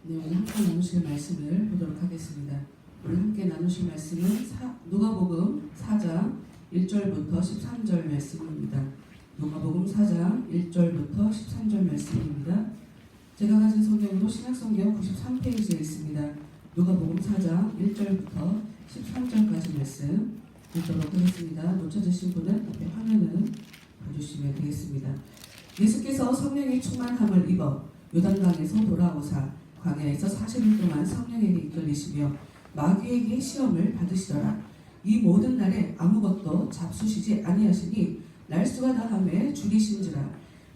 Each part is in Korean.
네, 오늘 함께 나누실 말씀을 보도록 하겠습니다. 오늘 함께 나누실 말씀은 누가복음 4장 1절부터 13절 말씀입니다. 누가복음 4장 1절부터 13절 말씀입니다. 제가 가진 성경으로 신약성경 93페이지에 있습니다. 누가복음 4장 1절부터 13절까지 말씀 읽도록 하겠습니다. 놓쳐주신 분은 앞에 화면을 봐주시면 되겠습니다. 예수께서 성령의 충만함을 입어 요단강에서 돌아오사 광야에서 40일 동안 성령에게 이끌리시며 마귀에게 시험을 받으시더라. 이 모든 날에 아무것도 잡수시지 아니하시니 날수가 다함에 죽이신지라.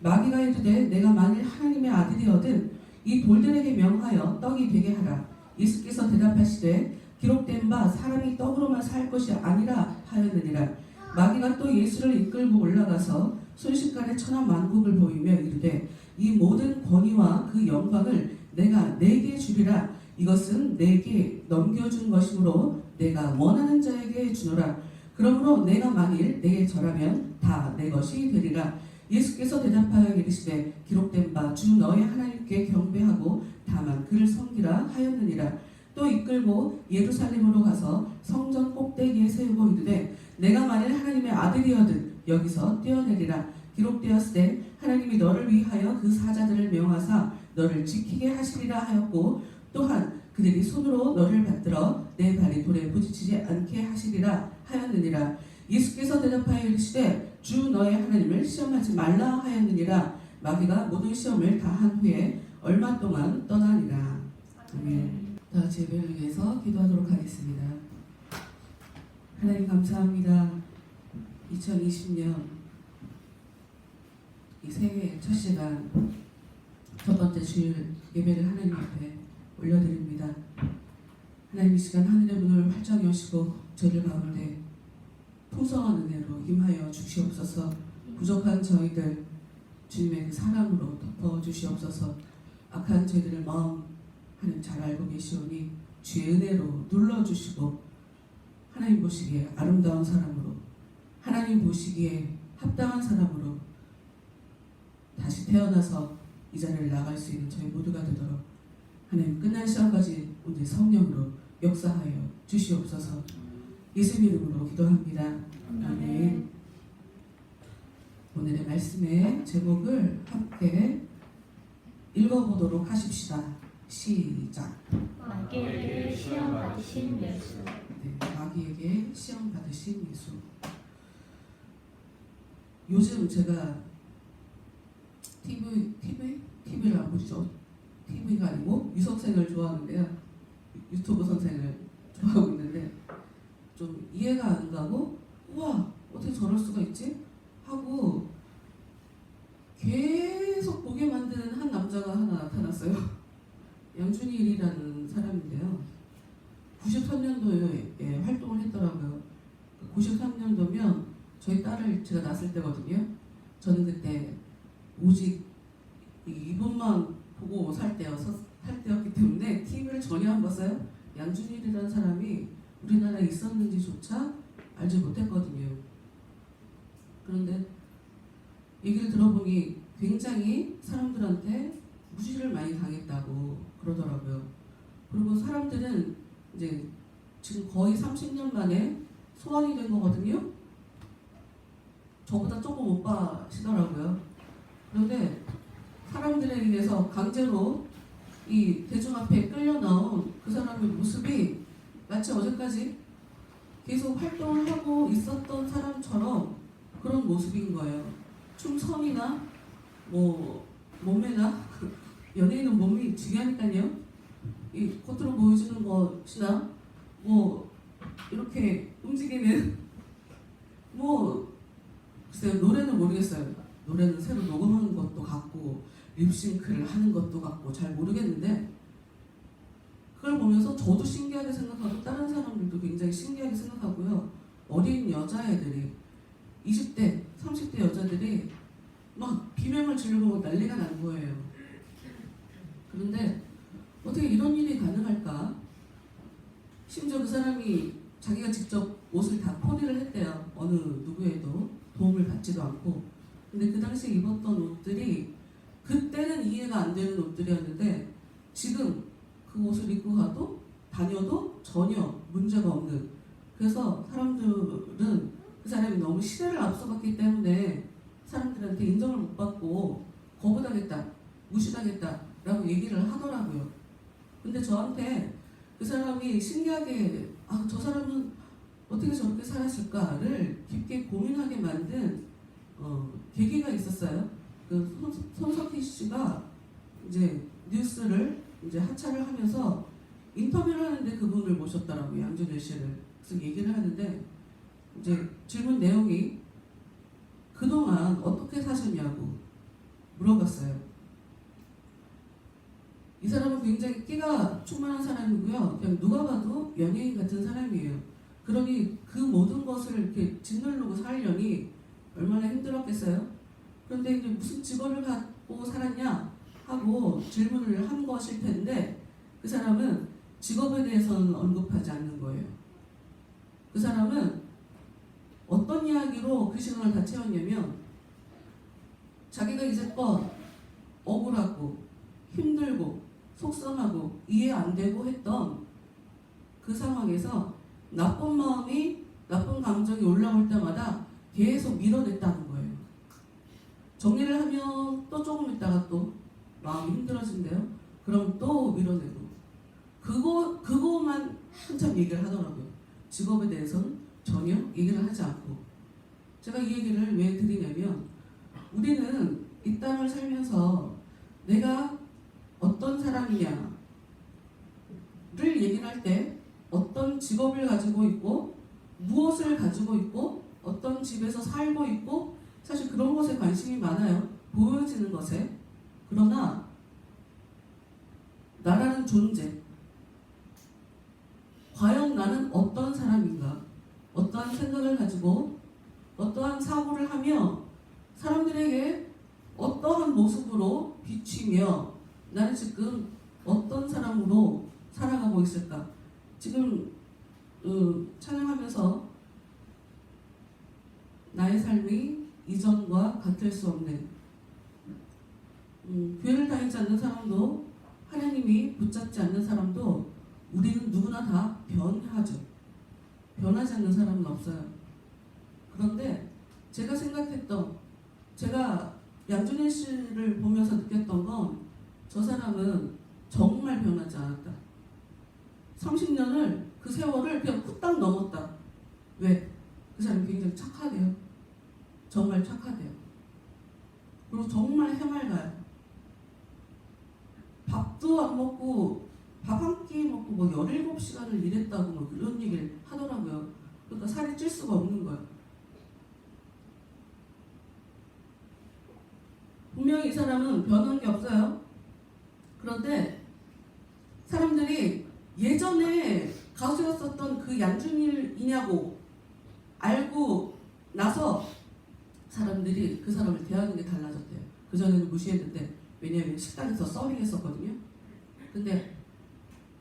마귀가 이르되 내가 만일 하나님의 아들이거든 이 돌들에게 명하여 떡이 되게 하라. 예수께서 대답하시되 기록된 바 사람이 떡으로만 살 것이 아니라 하였느니라. 마귀가 또 예수를 이끌고 올라가서 순식간에 천하 만국을 보이며 이르되 이 모든 권위와 그 영광을 내가 내게 주리라. 이것은 내게 넘겨준 것이므로 내가 원하는 자에게 주노라. 그러므로 내가 만일 내게 절하면 다 내 것이 되리라. 예수께서 대답하여 이르시되 기록된 바 주 너의 하나님께 경배하고 다만 그를 섬기라 하였느니라. 또 이끌고 예루살렘으로 가서 성전 꼭대기에 세우고 이르되 내가 만일 하나님의 아들이거든 여기서 뛰어내리라. 기록되었으되 하나님이 너를 위하여 그 사자들을 명하사 너를 지키게 하시리라 하였고 또한 그들이 손으로 너를 받들어 내 발이 돌에 부딪히지 않게 하시리라 하였느니라. 예수께서 대답하여 이르시되 주 너의 하나님을 시험하지 말라 하였느니라. 마귀가 모든 시험을 다 한 후에 얼마 동안 떠나니라. 아멘. 다 같이 예배를 위해서 기도하도록 하겠습니다. 하나님 감사합니다. 2020년 이 새해 첫 시간 첫 번째 주일 예배를 하나님 앞에 올려드립니다. 하나님 이 시간 하늘의 문을 활짝 여시고 저들 가운데 풍성한 은혜로 임하여 주시옵소서. 부족한 저희들 주님의 그 사랑으로 덮어주시옵소서. 악한 저희들의 마음 하나님 잘 알고 계시오니 주의 은혜로 눌러주시고 하나님 보시기에 아름다운 사람으로 하나님 보시기에 합당한 사람으로 다시 태어나서 이 자리를 나갈 수 있는 저희 모두가 되도록 하나님 끝난 시간까지 오늘 성령으로 역사하여 주시옵소서. 예수님 이름으로 기도합니다. 아멘. 오늘의 말씀의 제목을 함께 읽어보도록 하십시다. 시작. 마귀에게 시험 받으신 예수. 네, 마귀에게 시험 받으신 예수. 요즘 제가 TV를 안 보시죠? TV가 아니고 유성생을 좋아하는데요. 유튜브 선생을 좋아하고 있는데 좀 이해가 안 가고 우와 어떻게 저럴 수가 있지? 하고 계속 보게 만드는 한 남자가 하나 나타났어요. 양준일이라는 사람인데요. 93년도에 활동을 했더라고요. 93년도면 저희 딸을 제가 낳았을 때거든요. 저는 그때 오직 이분만 보고 살 때였기 때문에 TV를 전혀 안 봤어요. 양준일이라는 사람이 우리나라에 있었는지조차 알지 못했거든요. 그런데 얘기를 들어보니 굉장히 사람들한테 무시를 많이 당했다고 그러더라고요. 그리고 사람들은 이제 지금 거의 30년 만에 소환이 된 거거든요. 저보다 조금 오빠시더라고요. 그런데 사람들에 의해서 강제로 이 대중 앞에 끌려 나온 그 사람의 모습이 마치 어제까지 계속 활동을 하고 있었던 사람처럼 그런 모습인 거예요. 춤선이나 뭐 몸매나 연예인은 몸이 중요하니까요. 이 겉으로 보여주는 것이나 뭐 이렇게 움직이는 뭐 글쎄요, 노래는 모르겠어요. 노래는 새로 녹음하는 것도 같고 립싱크를 하는 것도 같고 잘 모르겠는데 그걸 보면서 저도 신기하게 생각하고 다른 사람들도 굉장히 신기하게 생각하고요. 어린 여자애들이 20대, 30대 여자들이 막 비명을 지르고 난리가 난 거예요. 그런데 어떻게 이런 일이 가능할까? 심지어 그 사람이 자기가 직접 옷을 다 코디를 했대요. 어느 누구에도 도움을 받지도 않고. 근데 그 당시에 입었던 옷들이 그때는 이해가 안 되는 옷들이었는데 지금 그 옷을 입고 가도 다녀도 전혀 문제가 없는, 그래서 사람들은 그 사람이 너무 시대를 앞서갔기 때문에 사람들한테 인정을 못 받고 거부당했다, 무시당했다라고 얘기를 하더라고요. 근데 저한테 그 사람이 신기하게 저 사람은 어떻게 저렇게 살았을까를 깊게 고민하게 만든 계기가 있었어요. 그 손석희 씨가 이제 뉴스를 이제 하차를 하면서 인터뷰를 하는데 그분을 모셨더라고요. 양준일 씨를. 그래서 얘기를 하는데 이제 질문 내용이 그동안 어떻게 사셨냐고 물어봤어요. 이 사람은 굉장히 끼가 충만한 사람이고요. 그냥 누가 봐도 연예인 같은 사람이에요. 그러니 그 모든 것을 이렇게 짓누르고 살려니 얼마나 힘들었겠어요. 그런데 이제 무슨 직업을 갖고 살았냐 하고 질문을 한 것일 텐데 그 사람은 직업에 대해서는 언급하지 않는 거예요. 그 사람은 어떤 이야기로 그 시간을 다 채웠냐면 자기가 이제껏 억울하고 힘들고 속상하고 이해 안 되고 했던 그 상황에서 나쁜 마음이, 나쁜 감정이 올라올 때마다 계속 밀어냈다는 거예요. 정리를 하면 또 조금 있다가 또 마음이 힘들어진대요. 그럼 또 밀어내고 그거만 한참 얘기를 하더라고요. 직업에 대해서는 전혀 얘기를 하지 않고. 제가 이 얘기를 왜 드리냐면 우리는 이 땅을 살면서 내가 어떤 사람이냐를 얘기를 할 때 어떤 직업을 가지고 있고 무엇을 가지고 있고 어떤 집에서 살고 있고 사실 그런 것에 관심이 많아요. 보여지는 것에. 그러나 나라는 존재, 과연 나는 어떤 사람인가, 어떠한 생각을 가지고 어떠한 사고를 하며 사람들에게 어떠한 모습으로 비치며 나는 지금 어떤 사람으로 살아가고 있을까. 지금 찬양하면서 나의 삶이 이전과 같을 수 없는, 교회를 다니지 않는 사람도 하나님이 붙잡지 않는 사람도 우리는 누구나 다 변하죠. 변하지 않는 사람은 없어요. 그런데 제가 생각했던, 제가 양준일 씨를 보면서 느꼈던 건 저 사람은 정말 변하지 않았다. 30년을 그 세월을 그냥 후딱 넘었다. 왜? 그 사람이 굉장히 착하대요. 정말 착하대요. 그리고 정말 해맑아요. 밥도 안 먹고 밥 한 끼 먹고 뭐 17시간을 일했다고 뭐 그런 얘기를 하더라고요. 그러니까 살이 찔 수가 없는 거예요. 분명히 이 사람은 변한 게 없어요. 그런데 사람들이 예전에 가수였었던 그 양준일이냐고 알고 나서 사람들이 그 사람을 대하는 게 달라졌대요. 그전에는 무시했는데, 왜냐하면 식당에서 서빙했었거든요. 근데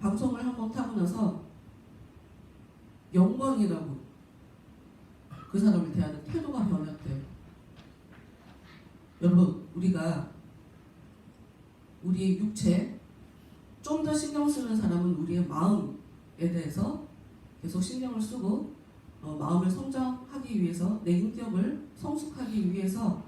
방송을 한번 타고 나서 영광이라고 그 사람을 대하는 태도가 변했대요. 여러분, 우리가 우리의 육체, 좀 더 신경 쓰는 사람은 우리의 마음에 대해서 계속 신경을 쓰고 마음을 성장하기 위해서, 내 인격을 성숙하기 위해서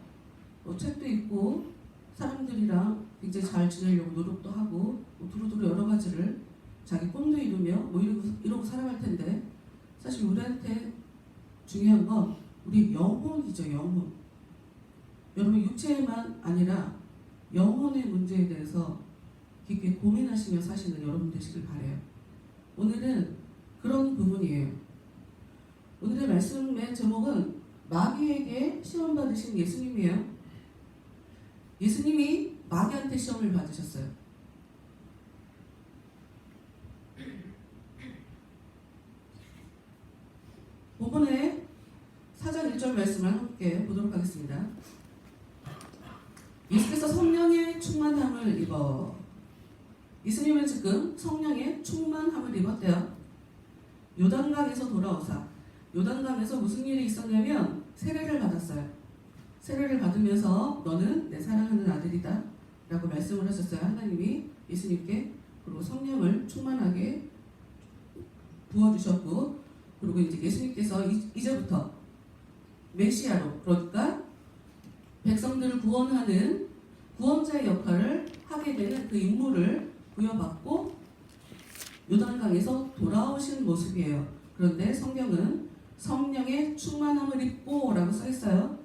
책도 읽고 사람들이랑 굉장히 잘 지내려고 노력도 하고 두루두루 여러 가지를 자기 꿈도 이루며 뭐 이러고 살아갈 텐데, 사실 우리한테 중요한 건 우리 영혼이죠. 영혼. 여러분, 육체만 아니라 영혼의 문제에 대해서 깊게 고민하시며 사시는 여러분 되시길 바라요. 오늘은 그런 부분이에요. 오늘의 말씀의 제목은 마귀에게 시험 받으신 예수님이에요. 예수님이 마귀한테 시험을 받으셨어요. 본문에 4장 1절 말씀을 함께 보도록 하겠습니다. 예수께서 성령의 충만함을 입어, 예수님은 지금 성령의 충만함을 입었대요. 요단강에서 돌아오사, 요단강에서 무슨 일이 있었냐면 세례를 받았어요. 세례를 받으면서 너는 내 사랑하는 아들이다 라고 말씀을 하셨어요. 하나님이 예수님께 그리고 성령을 충만하게 부어주셨고, 그리고 이제 예수님께서 이제부터 메시아로, 그러니까 백성들을 구원하는 구원자의 역할을 하게 되는 그 임무를 부여받고 요단강에서 돌아오신 모습이에요. 그런데 성경은 성령의 충만함을 입고 라고 써있어요.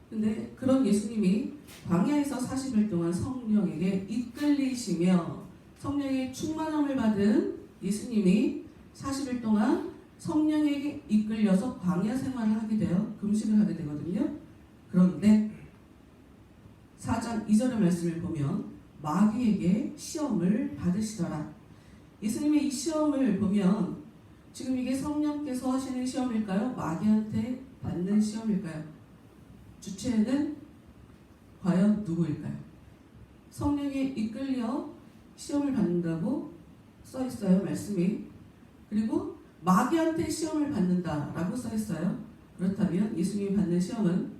근데 그런 예수님이 광야에서 40일 동안 성령에게 이끌리시며, 성령의 충만함을 받은 예수님이 40일 동안 성령에게 이끌려서 광야 생활을 하게 돼요. 금식을 하게 되거든요. 그런데 4장 2절의 말씀을 보면 마귀에게 시험을 받으시더라. 예수님의 이 시험을 보면 지금 이게 성령께서 하시는 시험일까요? 마귀한테 받는 시험일까요? 주체는 과연 누구일까요? 성령에 이끌려 시험을 받는다고 써 있어요, 말씀이. 그리고 마귀한테 시험을 받는다라고 써 있어요. 그렇다면 예수님이 받는 시험은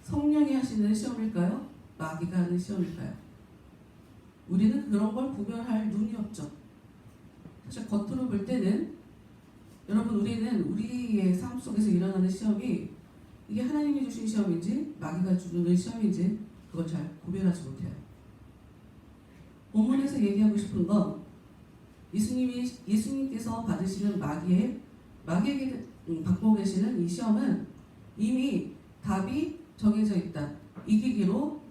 성령이 하시는 시험일까요? 마귀가 하는 시험일까요? 우리는 그런 걸 구별할 눈이 없죠. 사실 겉으로 볼 때는, 여러분, 우리는 우리의 삶 속에서 일어나는 시험이 이게 하나님이 주신 시험인지 마귀가 주는 시험인지 그걸 잘 구별하지 못해요. 본문에서 얘기하고 싶은 건 예수님께서 받으시는 마귀에게 받고 계시는 이 시험은 이미 답이 정해져 있다. 이기기로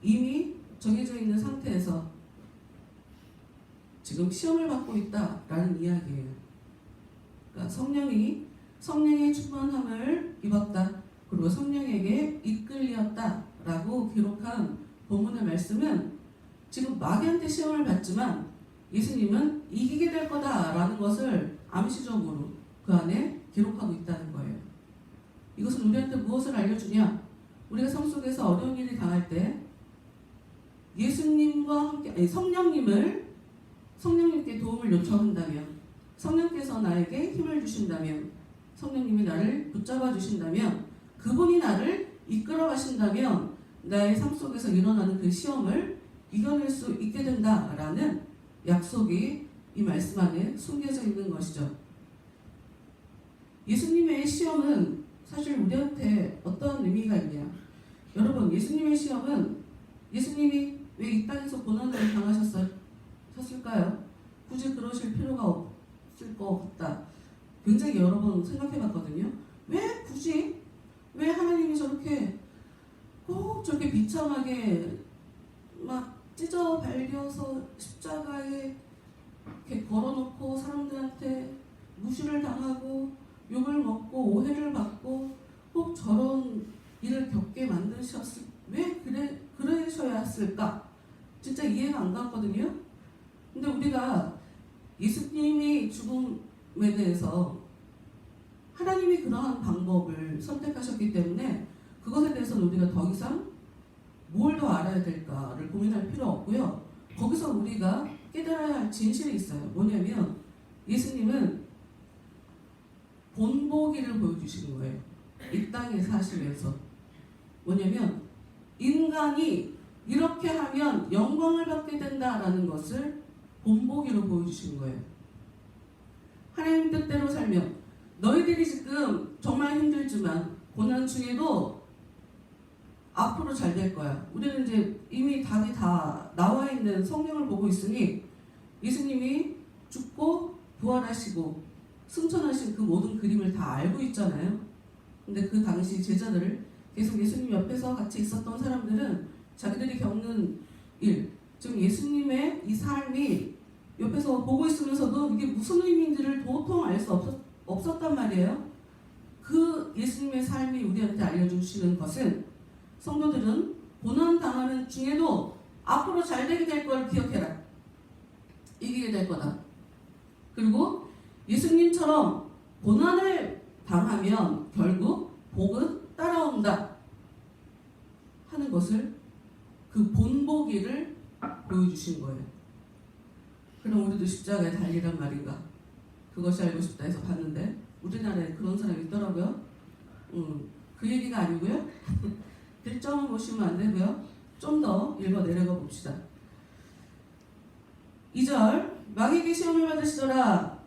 이미 정해져 있는 상태에서 지금 시험을 받고 있다라는 이야기예요. 그러니까 성령의 충만함을 입었다. 그리고 성령에게 이끌렸다라고 기록한 본문의 말씀은 지금 마귀한테 시험을 받지만 예수님은 이기게 될 거다라는 것을 암시적으로 그 안에 기록하고 있다는 거예요. 이것은 우리한테 무엇을 알려주냐? 우리가 삶 속에서 어려운 일이 당할 때 예수님과 함께, 성령님께 도움을 요청한다면, 성령께서 나에게 힘을 주신다면, 성령님이 나를 붙잡아 주신다면, 그분이 나를 이끌어 가신다면 나의 삶 속에서 일어나는 그 시험을 이겨낼 수 있게 된다라는 약속이 이 말씀 안에 숨겨져 있는 것이죠. 예수님의 시험은 사실 우리한테 어떤 의미가 있냐? 여러분, 예수님의 시험은 예수님이 왜 이 땅에서 고난을 당하셨을까요? 굳이 그러실 필요가 없을 것 같다. 굉장히 여러 번 생각해봤거든요. 왜 굳이? 왜 하나님이 꼭 저렇게 비참하게 막 찢어 발려서 십자가에 이렇게 걸어놓고 사람들한테 무시를 당하고 욕을 먹고 오해를 받고 꼭 저런 일을 겪게 왜 그러셔야 했을까? 진짜 이해가 안 갔거든요. 근데 우리가 예수님의 죽음에 대해서 하나님이 그러한 방법을 선택하셨기 때문에 그것에 대해서는 우리가 더 이상 뭘 더 알아야 될까를 고민할 필요 없고요. 거기서 우리가 깨달아야 할 진실이 있어요. 뭐냐면 예수님은 본보기를 보여주시는 거예요. 이 땅에 사시면서. 뭐냐면 인간이 이렇게 하면 영광을 받게 된다라는 것을 본보기로 보여주시는 거예요. 하나님 뜻대로 살면 너희들이 지금 정말 힘들지만 고난 중에도 앞으로 잘 될 거야. 우리는 이제 이미 답이 다 나와 있는 성경을 보고 있으니 예수님이 죽고 부활하시고 승천하신 그 모든 그림을 다 알고 있잖아요. 근데 그 당시 제자들을 계속 예수님 옆에서 같이 있었던 사람들은 자기들이 겪는 일, 지금 예수님의 이 삶이 옆에서 보고 있으면서도 이게 무슨 의미인지를 도통 알 수 없었단 말이에요. 그 예수님의 삶이 우리한테 알려주시는 것은 성도들은 고난 당하는 중에도 앞으로 잘 되게 될 걸 기억해라. 이기게 될 거다. 그리고 예수님처럼 고난을 당하면 결국 복은 따라온다 하는 것을 그 본보기를 보여주신 거예요. 그럼 우리도 십자가에 달리란 말인가? 그것이 알고 싶다 해서 봤는데 우리나라에 그런 사람이 있더라고요. 그 얘기가 아니고요. 글점을 보시면 안 되고요. 좀 더 읽어 내려가 봅시다. 2절 마귀에게 시험을 받으시더라.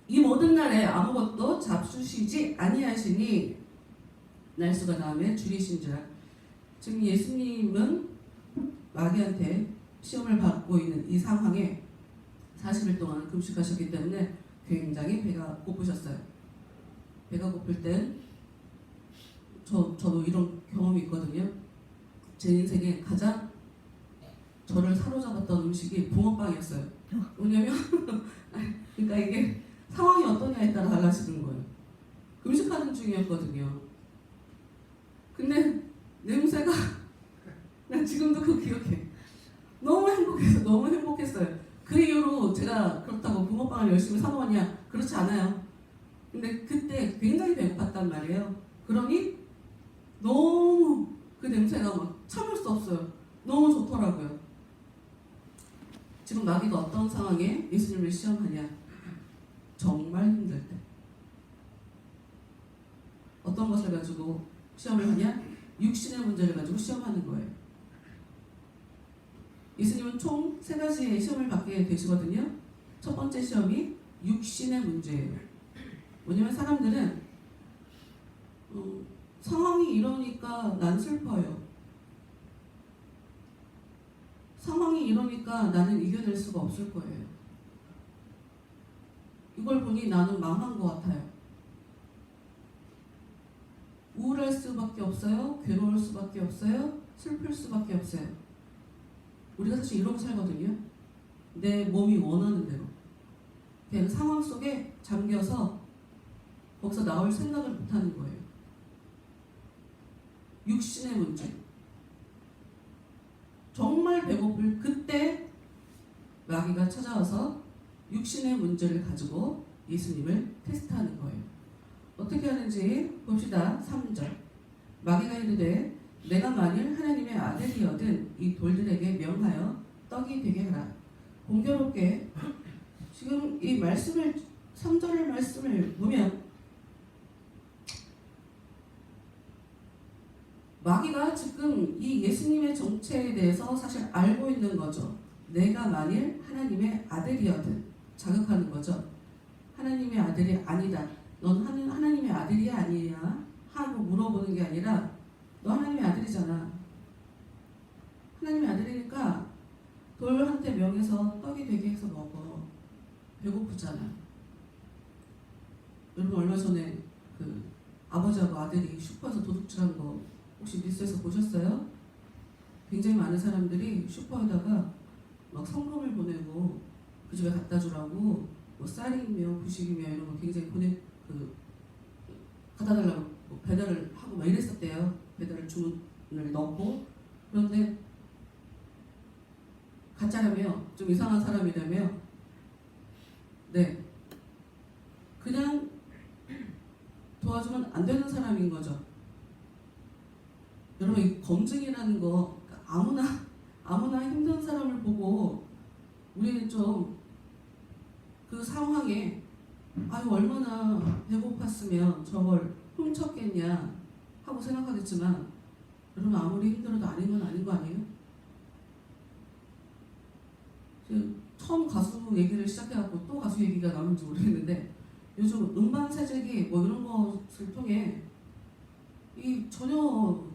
이 모든 날에 아무것도 잡수시지 아니하시니 날수가 다음에 줄이신지라. 지금 예수님은 마귀한테 시험을 받고 있는 이 상황에 40일 동안 금식하셨기 때문에 굉장히 배가 고프셨어요. 배가 고플 땐 저도 이런 경험이 있거든요. 제 인생에 가장 저를 사로잡았던 음식이 붕어빵이었어요. 왜냐면 그러니까 이게 상황이 어떠냐에 따라 달라지는 거예요. 금식하는 중이었거든요. 근데 냄새가 난 지금도 그 기억해. 너무 행복했어요. 그 이후로 제가 그렇다고 붕어빵을 열심히 사 먹었냐? 그렇지 않아요. 근데 그때 굉장히 배고팠단 말이에요. 그러니 너무 그 냄새가 막 참을 수 없어요. 너무 좋더라고요. 지금 마귀가 어떤 상황에 예수님을 시험하냐? 정말 힘들 때. 어떤 것을 가지고 시험을 하냐? 육신의 문제를 가지고 시험하는 거예요. 예수님은 총 3가지의 시험을 받게 되시거든요. 첫 번째 시험이 육신의 문제예요. 뭐냐면 사람들은 상황이 이러니까 난 슬퍼요. 상황이 이러니까 나는 이겨낼 수가 없을 거예요. 이걸 보니 나는 망한 것 같아요. 우울할 수밖에 없어요. 괴로울 수밖에 없어요. 슬플 수밖에 없어요. 우리가 사실 이러고 살거든요. 내 몸이 원하는 대로. 그냥 상황 속에 잠겨서 거기서 나올 생각을 못하는 거예요. 육신의 문제. 정말 배고플 그때 마귀가 찾아와서 육신의 문제를 가지고 예수님을 테스트하는 거예요. 어떻게 하는지 봅시다. 3절. 마귀가 이르되 내가 만일 하나님의 아들이거든 이 돌들에게 명하여 떡이 되게 하라. 공교롭게 지금 이 말씀을 3절 말씀을 보면 마귀가 지금 이 예수님의 정체에 대해서 사실 알고 있는 거죠. 내가 만일 하나님의 아들이거든 자극하는 거죠. 하나님의 아들이 아니다. 넌 하나님의 아들이 아니냐 하고 물어보는 게 아니라 너 하나님의 아들이잖아. 하나님의 아들이니까 돌한테 명해서 떡이 되게 해서 먹어. 배고프잖아. 여러분 얼마 전에 그 아버지하고 아들이 슈퍼에서 도둑질한 거 혹시 뉴스에서 보셨어요? 굉장히 많은 사람들이 슈퍼에다가 막 성금을 보내고 그 집에 갖다 주라고 뭐 쌀이며 부식이며 이런 거 굉장히 갖다 달라고 뭐 배달을 하고 막 이랬었대요. 배달 주문을 넣고. 그런데 가짜라며 좀 이상한 사람이라며 네 그냥 도와주면 안 되는 사람인 거죠. 여러분 이 검증이라는 거 아무나 힘든 사람을 보고 우리는 좀 그 상황에 아유 얼마나 배고팠으면 저걸 훔쳤겠냐 하고 생각하겠지만 여러분 아무리 힘들어도 아닌 건 아닌 거 아니에요? 처음 가수 얘기를 시작해갖고 또 가수 얘기가 나오는지 모르겠는데 요즘 음반 사재기 뭐 이런 것을 통해 이 전혀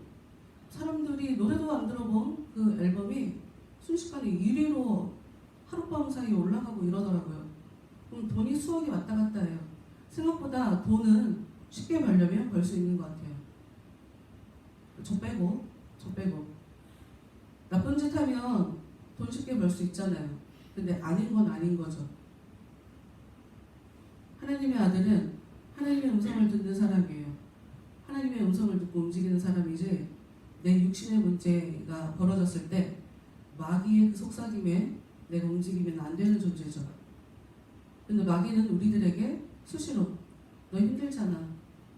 사람들이 노래도 안 들어본 그 앨범이 순식간에 1위로 하룻밤 사이에 올라가고 이러더라고요. 그럼 돈이 수억이 왔다 갔다 해요. 생각보다 돈은 쉽게 벌려면 벌 수 있는 것 같아요. 저 빼고 나쁜 짓 하면 돈 쉽게 벌 수 있잖아요. 근데 아닌 건 아닌 거죠. 하나님의 아들은 하나님의 음성을 듣는 사람이에요. 하나님의 음성을 듣고 움직이는 사람이지 내 육신의 문제가 벌어졌을 때 마귀의 그 속삭임에 내가 움직이면 안 되는 존재죠. 근데 마귀는 우리들에게 수시로 너 힘들잖아.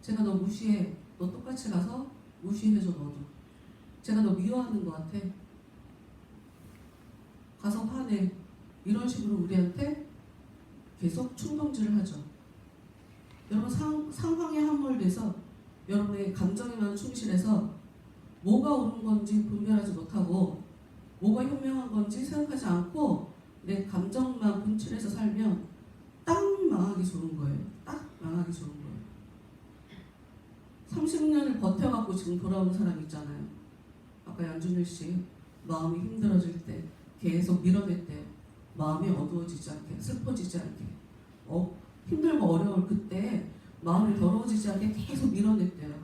제가 너 무시해. 너 똑같이 가서 무시해줘 너도. 제가 너 미워하는 것 같아. 가서 화내. 이런 식으로 우리한테 계속 충동질을 하죠. 여러분 상황에 함몰돼서 여러분의 감정에만 충실해서 뭐가 옳은 건지 분별하지 못하고 뭐가 현명한 건지 생각하지 않고 내 감정만 분출해서 살면 딱 망하기 좋은 거예요. 딱 망하기 좋은 거예요. 30년을 버텨갖고 지금 돌아온 사람 있잖아요. 아까 양준일 씨 마음이 힘들어질 때 계속 밀어냈대요. 마음이 어두워지지 않게, 슬퍼지지 않게, 힘들고 어려울 그때 마음이 더러워지지 않게 계속 밀어냈대요.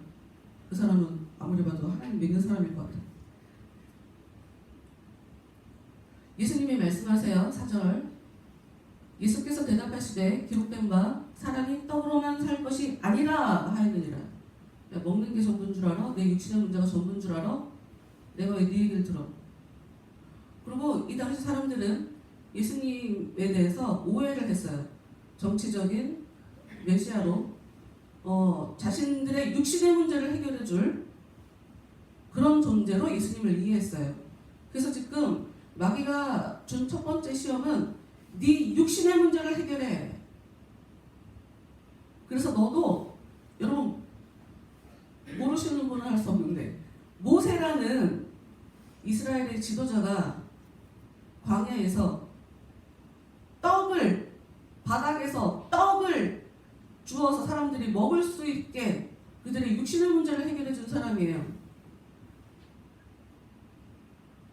그 사람은 아무리 봐도 하나님 믿는 사람일 것 같아요. 예수님이 말씀하세요. 4절 예수께서 대답하시되 기록된 바 사람이 떡으로만 살 것이 아니라 하였느니라. 야, 먹는 게 전부인 줄 알아? 내 육신의 문제가 전부인 줄 알아? 내가 왜 네 얘기를 들어? 그리고 이 당시 사람들은 예수님에 대해서 오해를 했어요. 정치적인 메시아로 자신들의 육신의 문제를 해결해 줄 그런 존재로 예수님을 이해했어요. 그래서 지금 마귀가 준 첫 번째 시험은 네 육신의 문제를 해결해. 그래서 너도 여러분 모르시는 분은 할 수 없는데 모세라는 이스라엘의 지도자가 광야에서 바닥에서 떡을 주어서 사람들이 먹을 수 있게 그들의 육신의 문제를 해결해 준 사람이에요.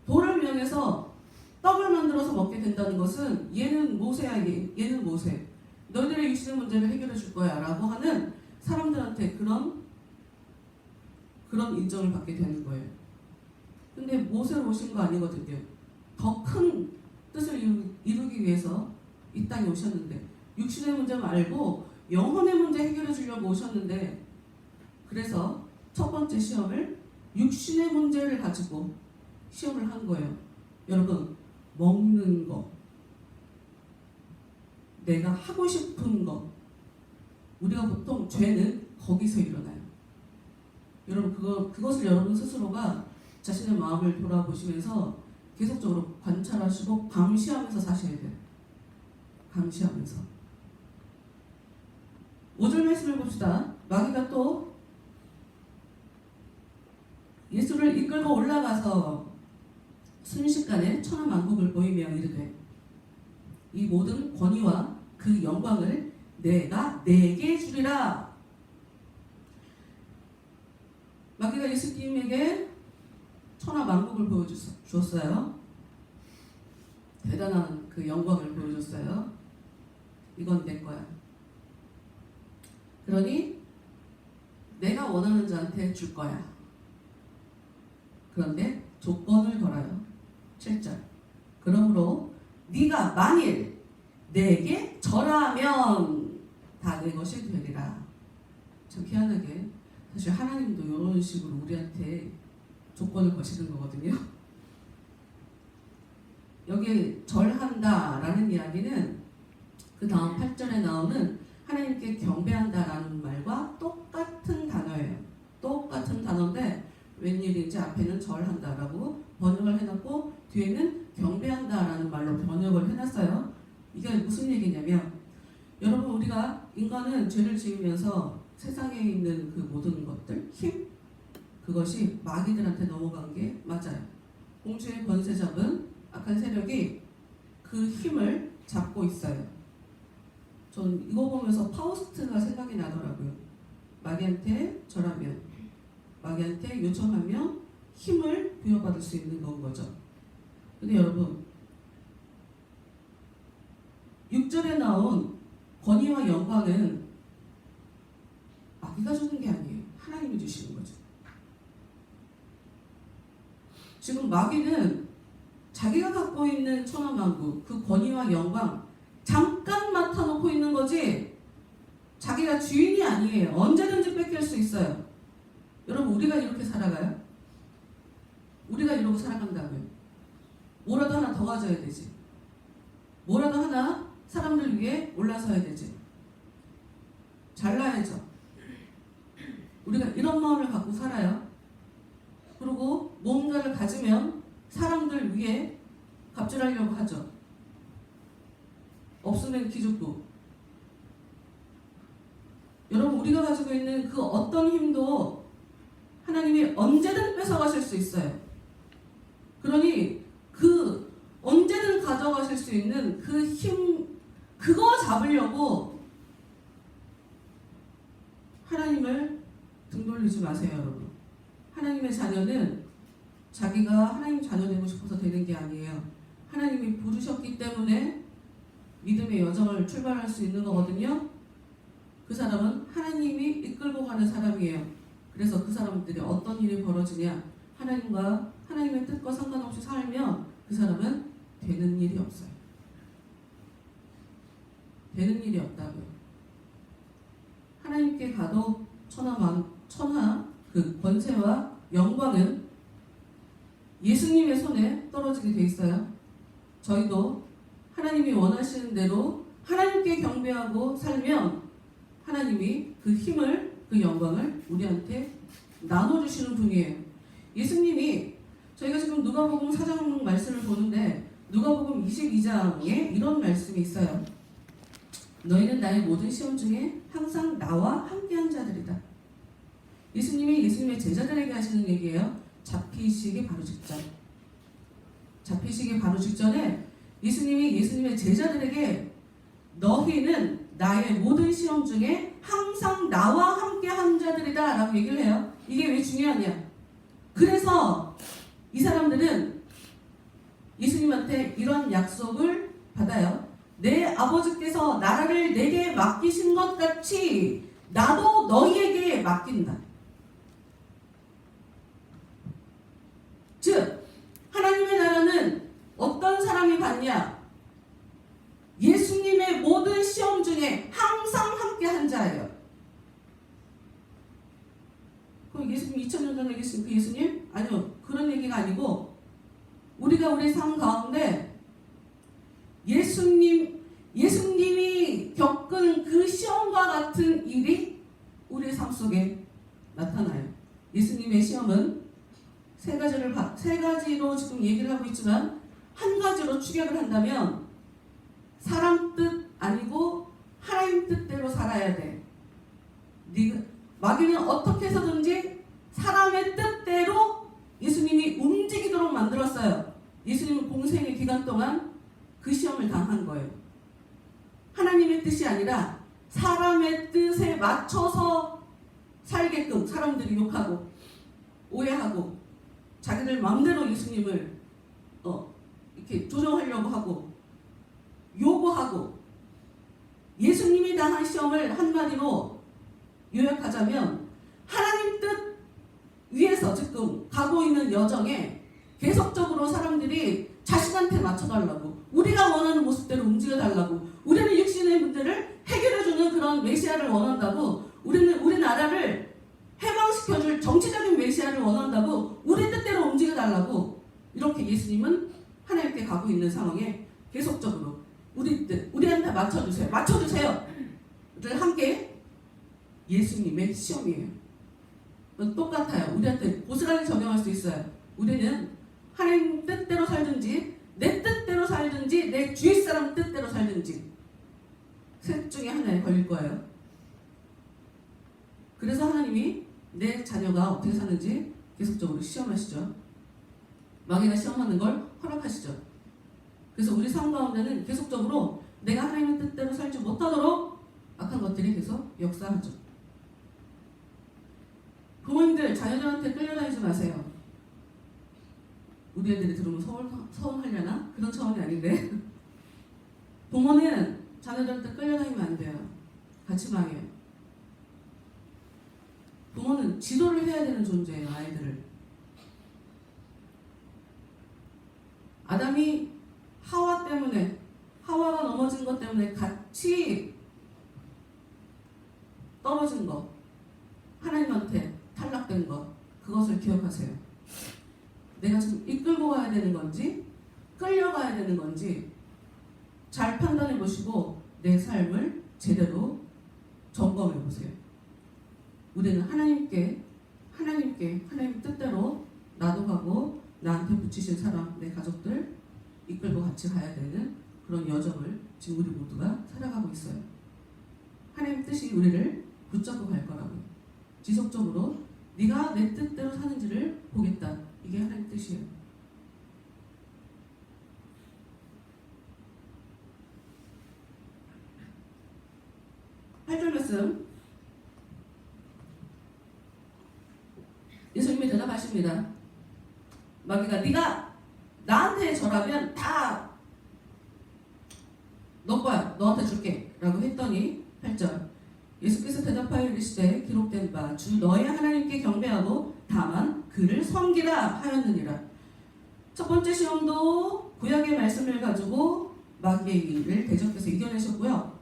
돌을 명해서 떡을 만들어서 먹게 된다는 것은 얘는 모세야, 얘는 모세. 너희들의 육신의 문제를 해결해 줄 거야 라고 하는 사람들한테 그런 인정을 받게 되는 거예요. 근데 모세로 오신 거 아니거든요. 더 큰 뜻을 이루기 위해서 이 땅에 오셨는데 육신의 문제 말고 영혼의 문제 해결해 주려고 오셨는데 그래서 첫 번째 시험을 육신의 문제를 가지고 시험을 한 거예요. 여러분 먹는 거 내가 하고 싶은 거 우리가 보통 죄는 거기서 일어나요. 여러분 그것을 여러분 스스로가 자신의 마음을 돌아보시면서 계속적으로 관찰하시고 감시하면서 사셔야 돼요. 감시하면서. 5절 말씀을 봅시다. 마귀가 또 예수를 이끌고 올라가서 순식간에 천하만국을 보이며 이르되 이 모든 권위와 그 영광을 내가 네게 주리라. 마귀가 예수님에게 천하만국을 보여주었어요. 대단한 그 영광을 보여줬어요. 이건 내 거야. 그러니 내가 원하는 자한테 줄 거야. 그런데 조건을 걸어요. 7절 그러므로 네가 만일 내게 절하면 다 내 것이 되리라. 참 희한하게 사실 하나님도 이런 식으로 우리한테 조건을 거시는 거거든요. 여기 절한다라는 이야기는 그 다음 8절에 나오는 하나님께 경배한다라는 말과 똑같은 단어예요. 똑같은 단어인데 웬일인지 앞에는 절한다라고 번역을 해놨고 뒤에는 경배한다라는 말로 번역을 해놨어요. 이게 무슨 얘기냐면 여러분 우리가 인간은 죄를 지으면서 세상에 있는 그 모든 것들 힘 그것이 마귀들한테 넘어간 게 맞아요. 공주의 권세 잡은 악한 세력이 그 힘을 잡고 있어요. 전 이거 보면서 파우스트가 생각이 나더라고요. 마귀한테 절하면 마귀한테 요청하면 힘을 부여받을 수 있는 건 거죠. 근데 여러분 6절에 나온 권위와 영광은 마귀가 주는 게 아니에요. 하나님이 주시는 거죠. 지금 마귀는 자기가 갖고 있는 천하만국 그 권위와 영광 잠깐 맡아놓고 있는 거지 자기가 주인이 아니에요. 언제든지 뺏길 수 있어요. 여러분 우리가 이렇게 살아가요? 우리가 이러고 살아간다고요. 뭐라도 하나 더 가져야 되지. 뭐라도 하나 사람들 위해 올라서야 되지. 잘나야죠. 우리가 이런 마음을 갖고 살아요. 그리고 뭔가를 가지면 사람들 위해 갑질하려고 하죠. 없으면 기죽고. 여러분 우리가 가지고 있는 그 어떤 힘도 하나님이 언제든 뺏어가실 수 있어요. 그러니 그 언제든 가져가실 수 있는 그 힘, 그거 잡으려고 하나님을 등 돌리지 마세요, 여러분. 하나님의 자녀는 자기가 하나님 자녀 되고 싶어서 되는 게 아니에요. 하나님이 부르셨기 때문에 믿음의 여정을 출발할 수 있는 거거든요. 그 사람은 하나님이 이끌고 가는 사람이에요. 그래서 그 사람들이 어떤 일이 벌어지냐, 하나님의 뜻과 상관없이 살면 그 사람은 되는 일이 없어요. 되는 일이 없다고요. 하나님께 가도 천하 그 권세와 영광은 예수님의 손에 떨어지게 돼 있어요. 저희도 하나님이 원하시는 대로 하나님께 경배하고 살면 하나님이 그 힘을, 그 영광을 우리한테 나눠주시는 분이에요. 예수님이 저희가 지금 누가복음 4장 말씀을 보는데 누가복음 22장에 이런 말씀이 있어요. 너희는 나의 모든 시험 중에 항상 나와 함께한 자들이다. 예수님이 예수님의 제자들에게 하시는 얘기예요. 잡히시기 바로 직전에 예수님이 예수님의 제자들에게 너희는 나의 모든 시험 중에 항상 나와 함께한 자들이다 라고 얘기를 해요. 이게 왜 중요하냐? 그래서 이 사람들은 예수님한테 이런 약속을 받아요. 내 아버지께서 나라를 내게 맡기신 것 같이 나도 너희에게 맡긴다. 즉 하나님의 나라는 어떤 사람이 받냐? 예수님의 모든 시험 중에 항상 함께한 자예요. 그럼 예수님 2000년 전에 계신 그 예수님? 아니요. 그런 얘기가 아니고 우리가 우리 삶 가운데 예수님이 겪은 그 시험과 같은 일이 우리의 삶 속에 나타나요. 예수님의 시험은 세 가지로 지금 얘기를 하고 있지만 한 가지로 축약을 한다면 사람 뜻 아니고 하나님 뜻대로 살아야 돼. 마귀는 어떻게 해서든지 사람의 뜻대로 예수님이 움직이도록 만들었어요. 예수님은 공생의 기간 동안 그 시험을 당한 거예요. 하나님의 뜻이 아니라 사람의 뜻에 맞춰서 살게끔 사람들이 욕하고 오해하고 자기들 마음대로 예수님을 이렇게 조정하려고 하고 요구하고 예수님이 당한 시험을 한마디로 요약하자면 하나님 뜻 위에서 지금 가고 있는 여정에 계속적으로 사람들이 자신한테 맞춰달라고 우리가 원하는 모습대로 움직여달라고 우리는 육신의 문제를 해결해주는 그런 메시아를 원한다고 우리 나라를 해방시켜줄 정치적인 메시아를 원한다고 우리 뜻대로 움직여달라고 이렇게 예수님은 하나님께 가고 있는 상황에 계속적으로 우리 뜻, 우리한테 맞춰주세요 를 함께 예수님의 시험이에요. 똑같아요. 우리한테 고스란히 적용할 수 있어요. 우리는 하나님 뜻대로 살든지 내 뜻대로 살든지 내 주위 사람 뜻대로 살든지 셋 중에 하나에 걸릴 거예요. 그래서 하나님이 내 자녀가 어떻게 사는지 계속적으로 시험하시죠. 마귀가 시험하는 걸 허락하시죠. 그래서 우리 삶 가운데는 계속적으로 내가 하나님의 뜻대로 살지 못하도록 악한 것들이 계속 역사하죠. 부모님들 자녀들한테 끌려다니지 마세요. 우리 애들이 들으면 서운하려나? 그런 차원이 아닌데 부모는 자녀들한테 끌려다니면 안 돼요. 같이 망해요. 부모는 지도를 해야 되는 존재예요. 아이들을. 아담이 하와가 넘어진 것 때문에 같이 떨어진 것, 하나님한테 탈락된 것, 그것을 기억하세요. 내가 지금 이끌고 가야 되는 건지 끌려가야 되는 건지 잘 판단해 보시고 내 삶을 제대로 점검해 보세요. 우리는 하나님 뜻대로 나도 가고 나한테 붙이신 사람, 내 가족들 이끌고 같이 가야 되는 그런 여정을 지금 우리 모두가 살아가고 있어요. 하나님 뜻이 우리를 붙잡고 갈 거라고요. 지속적으로 네가 내 뜻대로 사는지를 보겠다. 이게 하나님 뜻이에요. 8절 말씀. 예수님이 대답하십니다. 마귀가 네가 나한테 절하면 다 너 거야. 너한테 줄게. 라고 했더니 8절. 예수께서 대답하여 이르시되 기록된 바 주 너의 하나님께 경배하고 다만 그를 섬기라 하였느니라. 첫 번째 시험도 구약의 말씀을 가지고 마귀의 일을 대적해서 이겨내셨고요.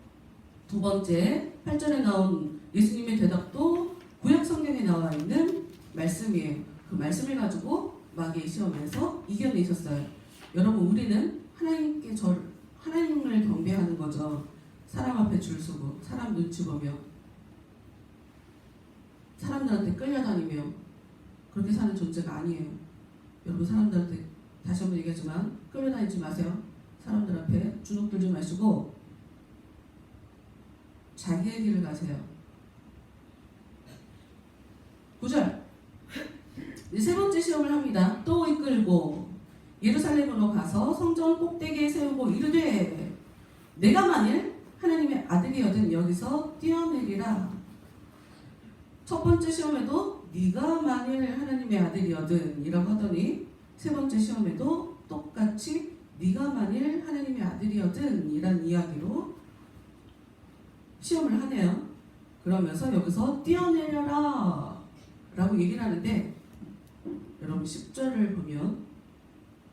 두 번째 8절에 나온 예수님의 대답도 구약 성경에 나와 있는 말씀이에요. 그 말씀을 가지고 마귀의 시험에서 이겨내셨어요. 여러분, 우리는 하나님을 경배하는 거죠. 사람 앞에 줄 서고 사람 눈치 보며 사람들한테 끌려다니며 그렇게 사는 존재가 아니에요. 여러분, 사람들한테 다시 한번 얘기하지만 끌려다니지 마세요. 사람들 앞에 주눅 들지 마시고 자기의 길을 가세요. 9절. 세 번째 시험을 합니다. 또 이끌고 예루살렘으로 가서 성전 꼭대기에 세우고 이르되 내가 만일 하나님의 아들이여든 여기서 뛰어내리라. 첫 번째 시험에도 네가 만일 하나님의 아들이여든 이라고 하더니 세 번째 시험에도 똑같이 네가 만일 하나님의 아들이여든 이란 이야기로 시험을 하네요. 그러면서 여기서 뛰어내려라 라고 얘기를 하는데, 여러분 10절을 보면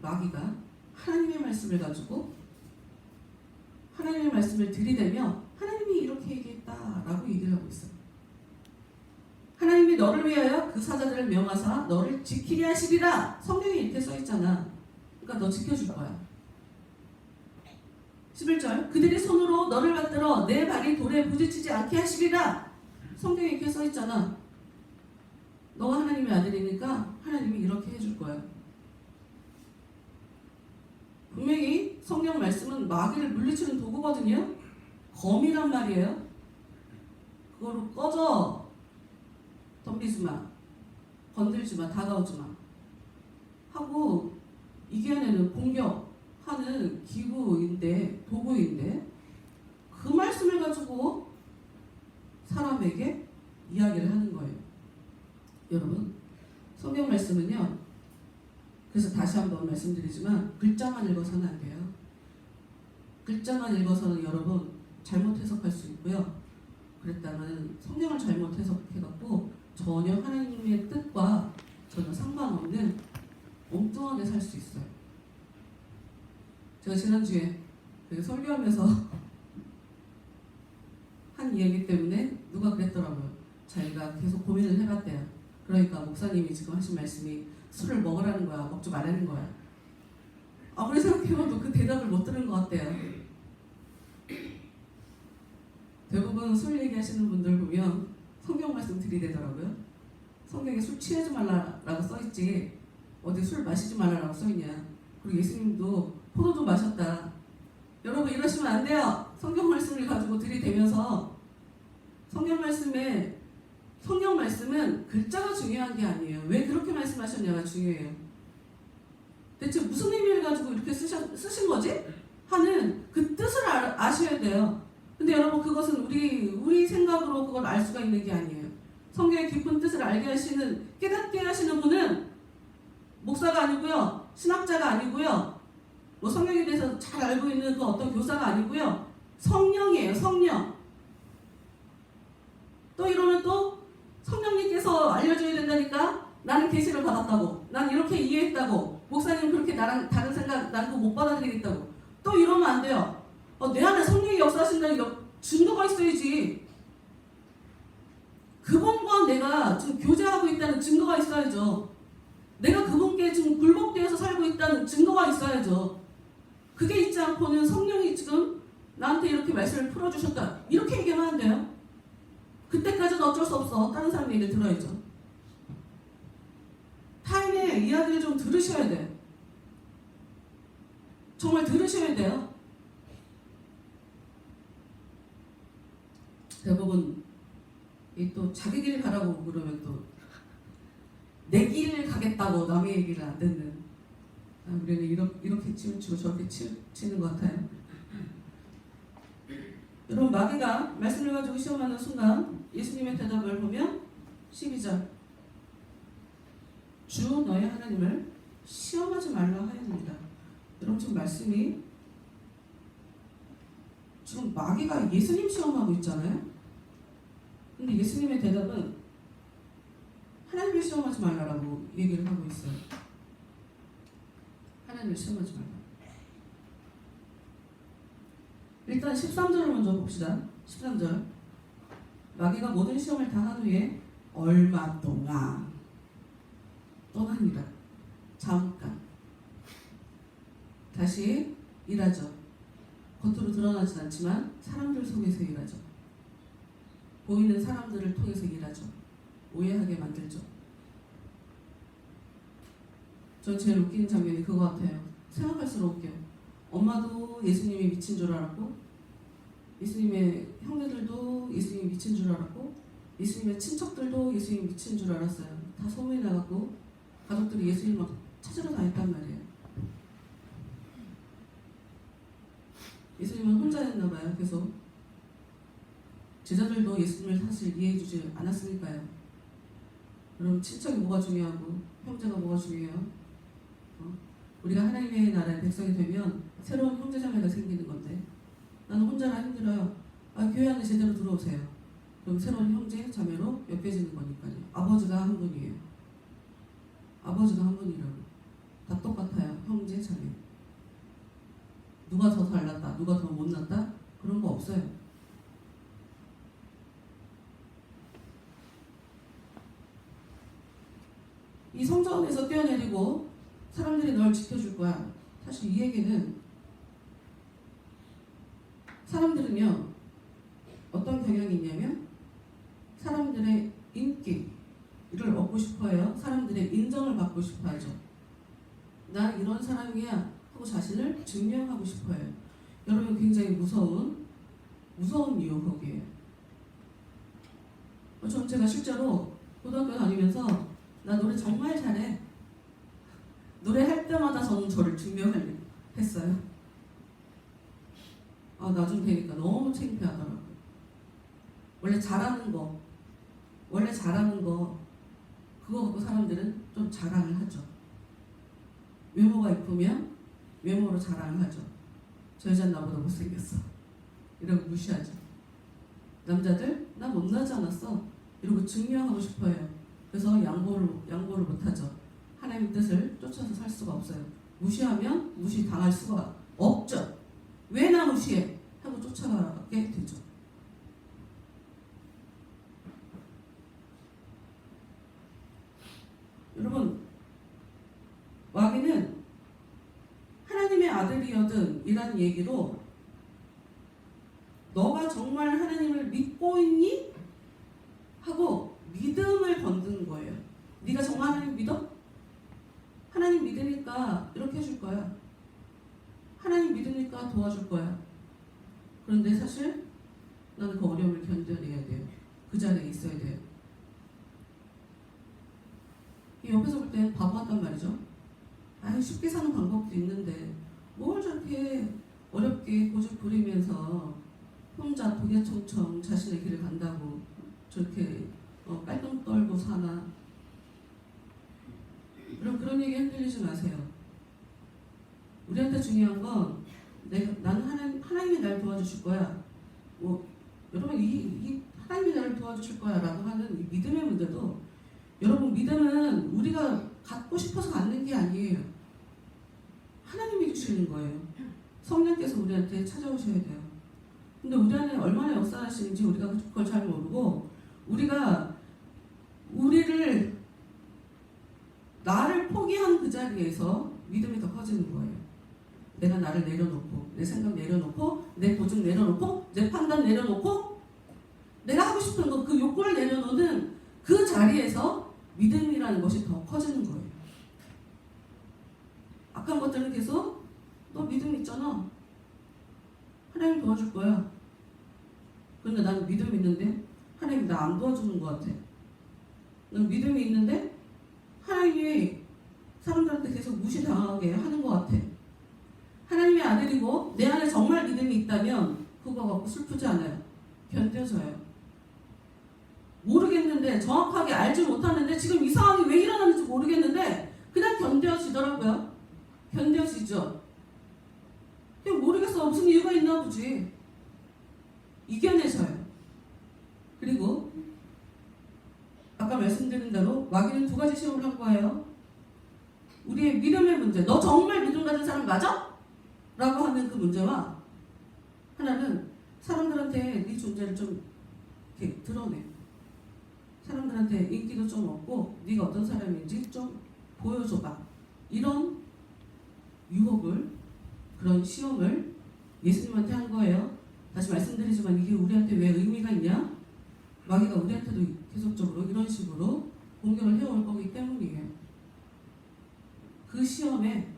마귀가 하나님의 말씀을 가지고 하나님의 말씀을 들이대며 하나님이 이렇게 얘기했다 라고 얘기를 하고 있어요. 하나님이 너를 위하여 그 사자들을 명하사 너를 지키게 하시리라. 성경에 이렇게 써있잖아. 그러니까 너 지켜줄 거야. 11절. 그들이 손으로 너를 받들어 내 발이 돌에 부딪히지 않게 하시리라. 성경에 이렇게 써있잖아. 너가 하나님의 아들이니까 하나님이 이렇게 해줄 거야. 분명히 성경 말씀은 마귀를 물리치는 도구거든요. 검이란 말이에요. 그거로 꺼져. 덤비지 마. 건들지 마. 다가오지 마. 하고 이겨내는 공격하는 기구인데, 도구인데 그 말씀을 가지고 사람에게 이야기를 하는 거예요. 여러분, 성경 말씀은요, 그래서 다시 한번 말씀드리지만 글자만 읽어서는 안 돼요. 글자만 읽어서는 여러분 잘못 해석할 수 있고요. 그랬다면 성경을 잘못 해석해갖고 전혀 하나님의 뜻과 전혀 상관없는 엉뚱하게 살 수 있어요. 제가 지난주에 설교하면서 한 이야기 때문에 누가 그랬더라고요. 자기가 계속 고민을 해봤대요. 그러니까 목사님이 지금 하신 말씀이 술을 먹으라는 거야, 먹지 말라는 거야. 아무리 생각해봐도 그 대답을 못 들은 것 같대요. 대부분 술 얘기하시는 분들 보면 성경 말씀 들이대더라고요. 성경에 술 취하지 말라라고 써있지 어디 술 마시지 말라라고 써있냐. 그리고 예수님도 포도주 마셨다. 여러분, 이러시면 안 돼요. 성경 말씀을 가지고 들이대면서 성경 말씀은 글자가 중요한 게 아니에요. 왜 그렇게 말씀하셨냐가 중요해요. 대체 무슨 의미를 가지고 이렇게 쓰신 거지? 하는 그 뜻을 아셔야 돼요. 근데 여러분, 그것은 우리 생각으로 그걸 알 수가 있는 게 아니에요. 성경의 깊은 뜻을 알게 하시는, 깨닫게 하시는 분은 목사가 아니고요, 신학자가 아니고요, 뭐 성경에 대해서 잘 알고 있는 그 어떤 교사가 아니고요, 성령이에요. 성령. 또 이러면 또 성령님께서 알려줘야 된다니까. 나는 계시를 받았다고, 난 이렇게 이해했다고, 목사님 그렇게 나랑 다른 생각, 난 그거 못 받아들이겠다고 또 이러면 안 돼요. 내 안에 성령이 역사하신다는 증거가 있어야지. 그분과 내가 지금 교제하고 있다는 증거가 있어야죠. 내가 그분께 지금 굴복되어서 살고 있다는 증거가 있어야죠. 그게 있지 않고는 성령이 지금 나한테 이렇게 말씀을 풀어주셨다, 이렇게 얘기하면 안 돼요. 그때까지는 어쩔 수 없어. 다른 사람 얘기를 들어야죠. 타인의 이야기를 좀 들으셔야 돼. 정말 들으셔야 돼요. 대부분 또 자기 길 가라고 그러면 또 내 길을 가겠다고 남의 얘기를 안 듣는, 우리는 이렇게 치우치고 저렇게 치우치는 것 같아요. 여러분 마귀가 말씀을 가지고 시험하는 순간 예수님의 대답을 보면 12절 주 너의 하나님을 시험하지 말라 하였습니다. 여러분 지금 말씀이 지금 마귀가 예수님 시험하고 있잖아요. 근데 예수님의 대답은 하나님을 시험하지 말라라고 얘기를 하고 있어요. 하나님을 시험하지 말라. 일단 13절을 먼저 봅시다. 13절 마귀가 모든 시험을 다 한 후에 얼마 동안 떠납니다. 잠깐 다시 일하죠. 겉으로 드러나진 않지만 사람들 속에서 일하죠. 보이는 사람들을 통해서 일하죠. 오해하게 만들죠. 전 제일 웃기는 장면이 그거 같아요. 생각할수록 웃겨요. 엄마도 예수님이 미친 줄 알았고 예수님의 형제들도 예수님이 미친 줄 알았고 예수님의 친척들도 예수님이 미친 줄 알았어요. 다 소문이 나갖고 가족들이 예수님을 막 찾으러 다녔단 말이에요. 예수님은 혼자였나봐요. 계속 제자들도 예수님을 사실 이해해주지 않았으니까요. 여러분 친척이 뭐가 중요하고 형제가 뭐가 중요해요? 우리가 하나님의 나라의 백성이 되면 새로운 형제자매가 생기는 건데 나는 혼자라 힘들어요. 교회 안에 제대로 들어오세요. 그럼 새로운 형제 자매로 엮여지는 거니까요. 아버지가 한 분이에요. 아버지가 한 분이라고. 다 똑같아요. 형제 자매. 누가 더 잘났다, 누가 더 못났다 그런 거 없어요. 이 성전에서 뛰어내리고 사람들이 널 지켜줄 거야. 사실 이 얘기는 사람들은요 어떤 경향이 있냐면 사람들의 인기를 얻고 싶어해요. 사람들의 인정을 받고 싶어하죠. 나 이런 사람이야 하고 자신을 증명하고 싶어해요. 여러분 굉장히 무서운 유혹이에요. 전 제가 실제로 고등학교 다니면서 나 노래 정말 잘해. 노래할 때마다 저는 저를 증명하려고 했어요. 나중 되니까 너무 창피하더라고요. 원래 잘하는 거 그거 갖고 사람들은 좀 자랑을 하죠. 외모가 이쁘면 외모로 자랑을 하죠. 저 여자는 나보다 못생겼어 이러고 무시하죠. 남자들 나 못나지 않았어 이러고 증명하고 싶어요. 그래서 양보를 못하죠. 하나님의 뜻을 쫓아서 살 수가 없어요. 무시하면 무시당할 수가 없죠. 왜 나 무시해? 하고 쫓아가게 되죠. 여러분 마귀는 하나님의 아들이여든 이란 얘기로 너가 정말 하나님을 믿고 있니? 하고 믿음을 건드는 거예요. 네가 정말 하나님 믿어? 하나님 믿으니까 이렇게 해줄 거야. 하나님 믿으니까 도와줄 거야. 그런데 사실 나는 그 어려움을 견뎌내야 돼요. 그 자리에 있어야 돼요. 옆에서 볼 땐 바보 같단 말이죠. 쉽게 사는 방법도 있는데 뭘 저렇게 어렵게 고집 부리면서 혼자 도개청청 자신의 길을 간다고 저렇게 깔끔 떨고 사나. 여러분 그런 얘기 흔들리지 마세요. 우리한테 중요한 건 나는 하나님이 날 도와주실 거야. 여러분 이 하나님이 나를 도와주실 거야 라고 하는 이 믿음의 문제도 여러분 믿음은 우리가 갖고 싶어서 갖는 게 아니에요. 하나님이 주시는 거예요. 성령께서 우리한테 찾아오셔야 돼요. 근데 우리 안에 얼마나 역사하시는지 우리가 그걸 잘 모르고 나를 포기한 그 자리에서 믿음이 더 커지는 거예요. 내가 나를 내려놓고 내 생각 내려놓고 내 고증 내려놓고 내 판단 내려놓고 내가 하고 싶은 거 그 욕구를 내려놓는 그 자리에서 믿음이라는 것이 더 커지는 거예요. 아까 것들은 계속 너 믿음 있잖아. 하나님 도와줄 거야. 그런데 나는 믿음이 있는데 하나님이 나 안 도와주는 것 같아. 난 믿음이 있는데 하나님이 사람들한테 계속 무시당하게 하는 것 같아. 하나님의 아들이고 내 안에 정말 믿음이 있다면 그거 갖고 슬프지 않아요. 견뎌져요. 모르겠는데 정확하게 알지 못하는데 지금 이 상황이 왜 일어나는지 모르겠는데 그냥 견뎌지더라고요. 견뎌지죠. 그냥 모르겠어. 무슨 이유가 있나 보지. 이겨내져요. 그리고 아까 말씀드린 대로 마귀는 두 가지 시험을 한 거예요. 우리의 믿음의 문제. 너 정말 믿음 가진 사람 맞아? 라고 하는 그 문제와 하나는 사람들한테 네 존재를 좀 이렇게 드러내. 사람들한테 인기도 좀 얻고 네가 어떤 사람인지 좀 보여줘봐. 이런 유혹을, 그런 시험을 예수님한테 한 거예요. 다시 말씀드리지만 이게 우리한테 왜 의미가 있냐? 마귀가 우리한테도 계속적으로 이런 식으로 공격을 해올 거기 때문이에요. 그 시험에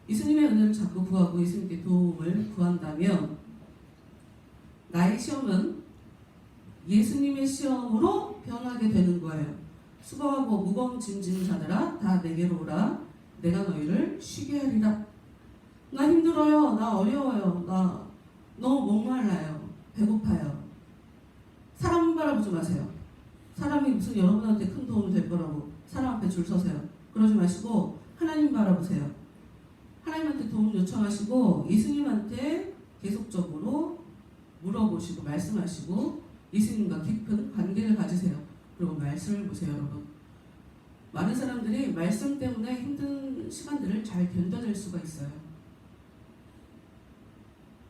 예수님의 은혜를 자꾸 구하고 예수님께 도움을 구한다면 나의 시험은 예수님의 시험으로 변하게 되는 거예요. 수고하고 무거운 짐진 자들아 다 내게로 오라. 내가 너희를 쉬게 하리라. 나 힘들어요. 나 어려워요. 나 너무 목말라요. 배고파요. 사람 바라보지 마세요. 사람이 무슨 여러분한테 큰 도움이 될 거라고 사람 앞에 줄 서세요. 그러지 마시고 하나님 바라보세요. 하나님한테 도움 요청하시고 예수님한테 계속적으로 물어보시고 말씀하시고 예수님과 깊은 관계를 가지세요. 그리고 말씀을 보세요, 여러분. 많은 사람들이 말씀 때문에 힘든 시간들을 잘 견뎌낼 수가 있어요.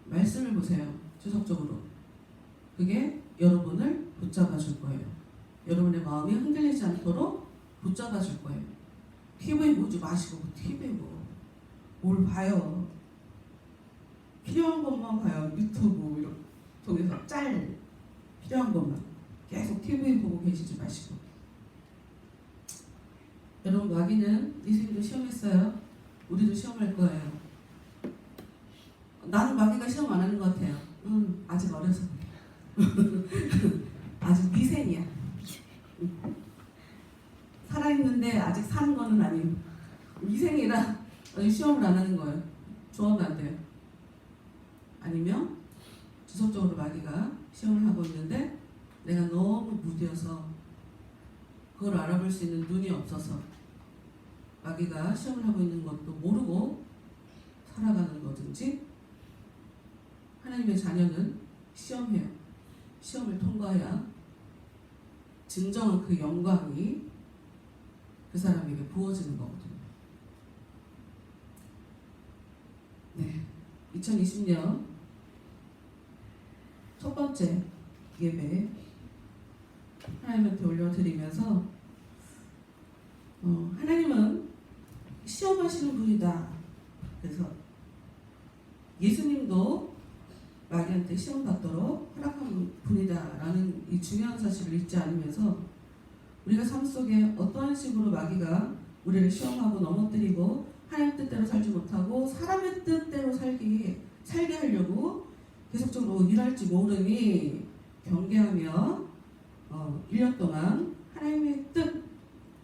말씀을 보세요. 지속적으로. 그게 여러분을 붙잡아 줄 거예요. 여러분의 마음이 흔들리지 않도록 붙잡아 줄 거예요. TV 보지 마시고 TV 뭘 봐요. 필요한 것만 봐요. 유튜브 이런 통해서 필요한 것만 계속 TV 보고 계시지 마시고. 여러분 마귀는 예수님도 시험했어요. 우리도 시험할 거예요. 나는 마귀가 시험 안 하는 것 같아요. 아직 어려서 아직 미생이야. 살아있는데 아직 사는 거는 아니에요. 미생이라 시험을 안 하는 거예요. 조언 안 돼요. 아니면 지속적으로 마귀가 시험을 하고 있는데 내가 너무 무뎌서 그걸 알아볼 수 있는 눈이 없어서 마귀가 시험을 하고 있는 것도 모르고 살아가는 거든지. 하나님의 자녀는 시험해요. 시험을 통과해야 진정한 그 영광이 그 사람에게 부어지는 거거든요. 네, 2020년 첫 번째 예배 하나님한테 올려드리면서 하나님은 시험하시는 분이다. 그래서 예수님도 마귀한테 시험받도록 허락한 분이다라는 이 중요한 사실을 잊지 않으면서 우리가 삶 속에 어떠한 식으로 마귀가 우리를 시험하고 넘어뜨리고 하나님 뜻대로 살지 못하고 사람의 뜻대로 살게 하려고 계속적으로 일할지 모르니 경계하며 1년 동안 하나님의 뜻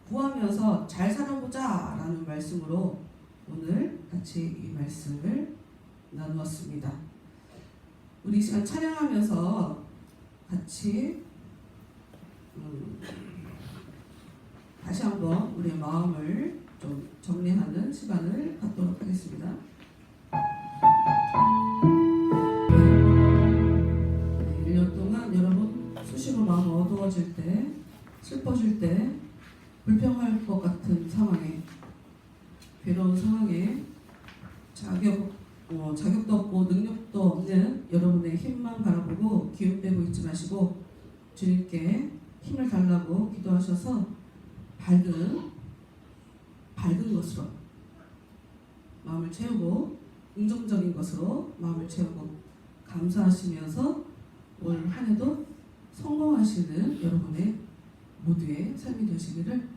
구하면서 잘 살아보자 라는 말씀으로 오늘 같이 이 말씀을 나누었습니다. 우리 이 시간 찬양하면서 같이 다시 한번 우리의 마음을 좀 정리하는 시간을 갖도록 하겠습니다. 네, 1년 동안 여러분 수시로 마음 어두워질 때, 슬퍼질 때, 불평할 것 같은 상황에, 괴로운 상황에 자격도 없고 능력도 없는 여러분의 힘만 바라보고 기운 빼고 있지 마시고 주님께 힘을 달라고 기도하셔서 밝은 것으로 마음을 채우고 긍정적인 것으로 마음을 채우고 감사하시면서 올 한 해도 성공하시는 여러분의 모두의 삶이 되시기를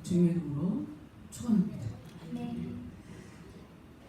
주님의 이름으로 축원합니다.